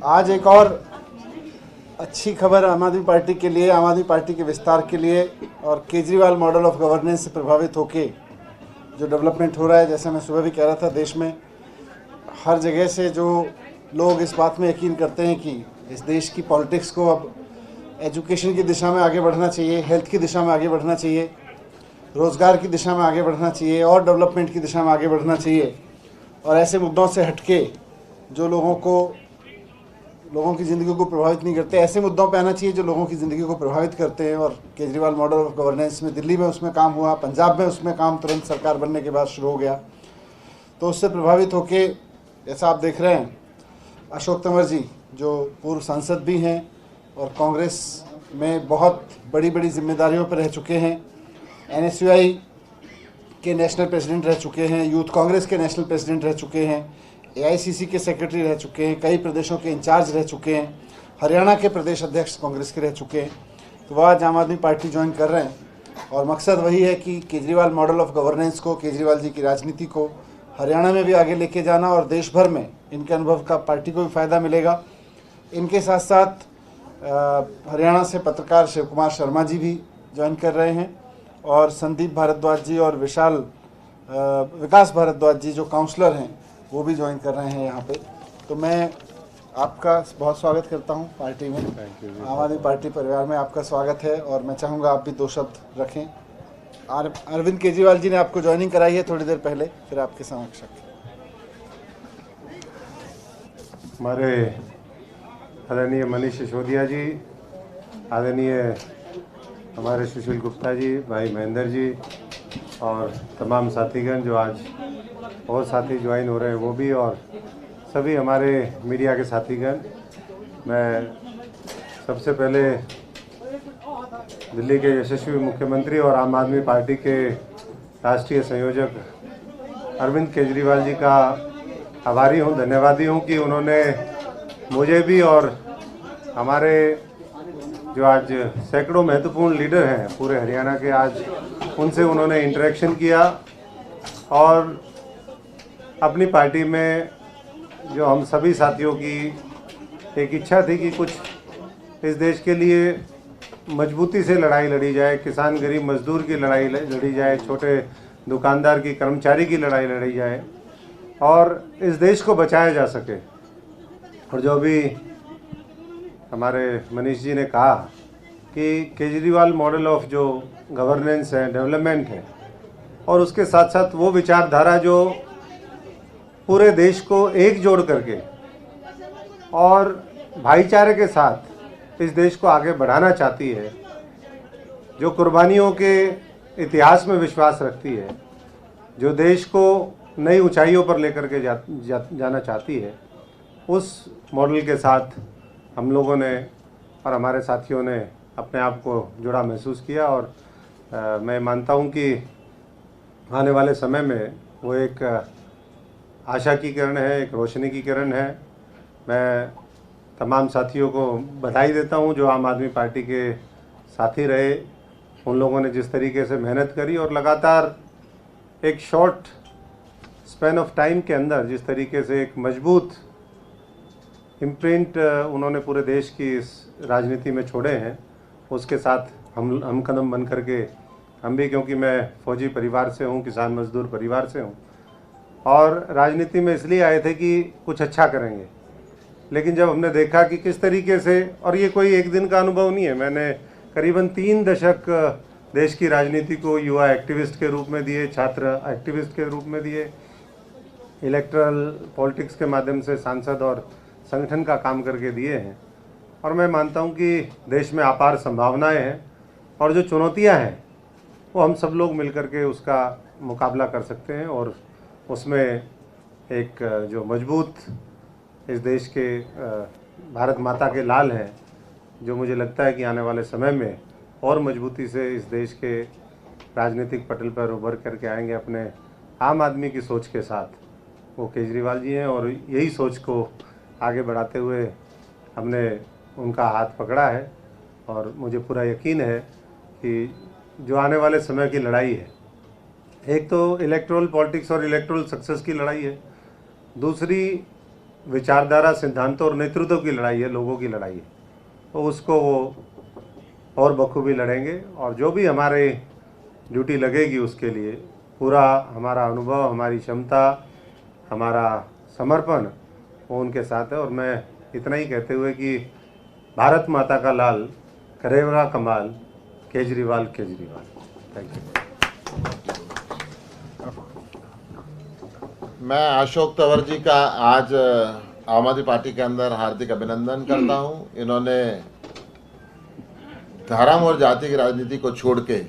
आज एक और अच्छी खबर आम आदमी पार्टी के लिए, आम आदमी पार्टी के विस्तार के लिए और केजरीवाल मॉडल ऑफ गवर्नेंस से प्रभावित होके जो डेवलपमेंट हो रहा है। जैसे मैं सुबह भी कह रहा था, देश में हर जगह से जो लोग इस बात में यकीन करते हैं कि इस देश की पॉलिटिक्स को अब एजुकेशन की दिशा में आगे बढ़ना चाहिए, हेल्थ की दिशा में आगे बढ़ना चाहिए, रोज़गार की दिशा में आगे बढ़ना चाहिए और डेवलपमेंट की दिशा में आगे बढ़ना चाहिए। और ऐसे मुद्दों से हटके जो लोगों की ज़िंदगी को प्रभावित नहीं करते, ऐसे मुद्दों पे आना चाहिए जो लोगों की ज़िंदगी को प्रभावित करते हैं। और केजरीवाल मॉडल ऑफ गवर्नेंस में दिल्ली में उसमें काम हुआ, पंजाब में उसमें काम तुरंत सरकार बनने के बाद शुरू हो गया। तो उससे प्रभावित होके जैसा आप देख रहे हैं, अशोक तंवर जी जो पूर्व सांसद भी हैं और कांग्रेस में बहुत बड़ी बड़ी जिम्मेदारियों पर रह चुके हैं, NSUI के नेशनल प्रेसिडेंट रह चुके हैं, यूथ कांग्रेस के नेशनल प्रेसिडेंट रह चुके हैं, AICC के सेक्रेटरी रह चुके हैं, कई प्रदेशों के इंचार्ज रह चुके हैं, हरियाणा के प्रदेश अध्यक्ष कांग्रेस के रह चुके हैं। तो वह आज आम आदमी पार्टी ज्वाइन कर रहे हैं और मकसद वही है कि केजरीवाल मॉडल ऑफ गवर्नेंस को, केजरीवाल जी की राजनीति को हरियाणा में भी आगे लेके जाना और देश भर में इनके अनुभव का पार्टी को भी फ़ायदा मिलेगा। इनके साथ साथ हरियाणा से पत्रकार शिव कुमार शर्मा जी भी ज्वाइन कर रहे हैं और संदीप भारद्वाज जी और विकास भारद्वाज जी जो काउंसलर हैं वो भी ज्वाइन कर रहे हैं यहाँ पे। तो मैं आपका बहुत स्वागत करता हूँ पार्टी में, आम आदमी पार्टी परिवार में आपका स्वागत है। और मैं चाहूँगा आप भी दो शब्द रखें। अरविंद केजरीवाल जी ने आपको ज्वाइनिंग कराई है थोड़ी देर पहले, फिर आपके समक्ष रखें। हमारे आदरणीय मनीष सिसोदिया जी, आदरणीय हमारे सुशील गुप्ता जी, भाई महेंद्र जी और तमाम साथीगण जो आज और साथी ज्वाइन हो रहे हैं वो भी, और सभी हमारे मीडिया के साथीगण, मैं सबसे पहले दिल्ली के यशस्वी मुख्यमंत्री और आम आदमी पार्टी के राष्ट्रीय संयोजक अरविंद केजरीवाल जी का आभारी हूँ, धन्यवादी हूँ कि उन्होंने मुझे भी और हमारे जो आज सैकड़ों महत्वपूर्ण लीडर हैं पूरे हरियाणा के, आज उनसे उन्होंने इंटरेक्शन किया और अपनी पार्टी में जो हम सभी साथियों की एक इच्छा थी कि कुछ इस देश के लिए मजबूती से लड़ाई लड़ी जाए, किसान गरीब मजदूर की लड़ाई लड़ी जाए, छोटे दुकानदार की, कर्मचारी की लड़ाई लड़ी जाए और इस देश को बचाया जा सके। और जो भी हमारे मनीष जी ने कहा कि केजरीवाल मॉडल ऑफ जो गवर्नेंस है, डेवलपमेंट है, और उसके साथ साथ वो विचारधारा जो पूरे देश को एकजुट करके और भाईचारे के साथ इस देश को आगे बढ़ाना चाहती है, जो कुर्बानियों के इतिहास में विश्वास रखती है, जो देश को नई ऊंचाइयों पर लेकर के जाना चाहती है, उस मॉडल के साथ हम लोगों ने और हमारे साथियों ने अपने आप को जुड़ा महसूस किया। और मैं मानता हूं कि आने वाले समय में वो एक आशा की किरण है, एक रोशनी की किरण है। मैं तमाम साथियों को बधाई देता हूं जो आम आदमी पार्टी के साथी रहे, उन लोगों ने जिस तरीके से मेहनत करी और लगातार एक शॉर्ट स्पैन ऑफ टाइम के अंदर जिस तरीके से एक मजबूत इम्प्रिंट उन्होंने पूरे देश की इस राजनीति में छोड़े हैं, उसके साथ हम कदम बन करके हम भी, क्योंकि मैं फौजी परिवार से हूँ, किसान मजदूर परिवार से हूँ और राजनीति में इसलिए आए थे कि कुछ अच्छा करेंगे। लेकिन जब हमने देखा कि किस तरीके से, और ये कोई एक दिन का अनुभव नहीं है, मैंने करीबन 3 दशक देश की राजनीति को युवा एक्टिविस्ट के रूप में दिए, छात्र एक्टिविस्ट के रूप में दिए, इलेक्टरल पॉलिटिक्स के माध्यम से सांसद और संगठन का काम करके दिए हैं। और मैं मानता हूं कि देश में अपार संभावनाएं हैं और जो चुनौतियां हैं वो हम सब लोग मिलकर के उसका मुकाबला कर सकते हैं। और उसमें एक जो मजबूत इस देश के भारत माता के लाल हैं, जो मुझे लगता है कि आने वाले समय में और मजबूती से इस देश के राजनीतिक पटल पर उभर करके आएंगे अपने आम आदमी की सोच के साथ, वो केजरीवाल जी हैं। और यही सोच को आगे बढ़ाते हुए हमने उनका हाथ पकड़ा है और मुझे पूरा यकीन है कि जो आने वाले समय की लड़ाई है, एक तो इलेक्टोरल पॉलिटिक्स और इलेक्टोरल सक्सेस की लड़ाई है, दूसरी विचारधारा, सिद्धांतों और नेतृत्व की लड़ाई है, लोगों की लड़ाई है, तो उसको वो और बखूबी लड़ेंगे। और जो भी हमारे ड्यूटी लगेगी उसके लिए पूरा हमारा अनुभव, हमारी क्षमता, हमारा समर्पण वो उनके साथ है। और मैं इतना ही कहते हुए कि भारत माता का लाल करेगा कमाल, केजरीवाल केजरीवाल। Thank you. मैं अशोक तंवर जी का आज आम आदमी पार्टी के अंदर हार्दिक अभिनंदन करता हूं। इन्होंने धर्म और जाति की राजनीति को छोड़ के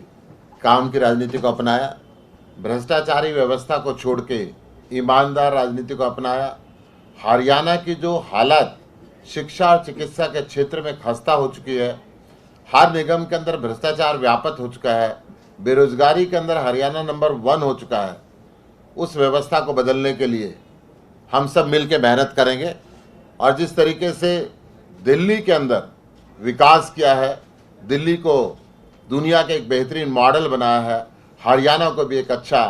काम की राजनीति को अपनाया, भ्रष्टाचारी व्यवस्था को छोड़ के ईमानदार राजनीति को अपनाया। हरियाणा की जो हालत शिक्षा और चिकित्सा के क्षेत्र में खस्ता हो चुकी है, हर निगम के अंदर भ्रष्टाचार व्यापक हो चुका है, बेरोजगारी के अंदर हरियाणा नंबर 1 हो चुका है, उस व्यवस्था को बदलने के लिए हम सब मिलकर मेहनत करेंगे। और जिस तरीके से दिल्ली के अंदर विकास किया है, दिल्ली को दुनिया के एक बेहतरीन मॉडल बनाया है, हरियाणा को भी एक अच्छा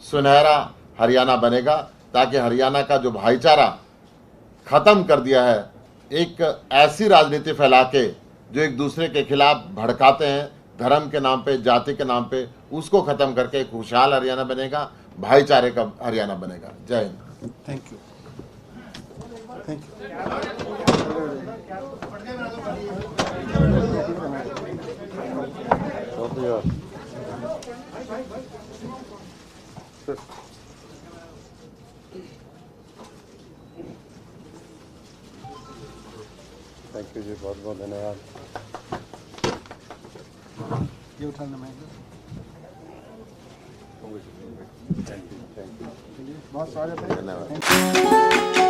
सुनहरा हरियाणा बनेगा, ताकि हरियाणा का जो भाईचारा ख़त्म कर दिया है, एक ऐसी राजनीति फैला के जो एक दूसरे के खिलाफ भड़काते हैं धर्म के नाम पे, जाति के नाम पे, उसको ख़त्म करके एक खुशहाल हरियाणा बनेगा, भाईचारे का हरियाणा बनेगा। जय हिंद। Thank you. Thank you. Thank you ji, बहुत बहुत धन्यवाद। ये उठाना मैं थैंक यू। बहुत स्वागत है। धन्यवाद।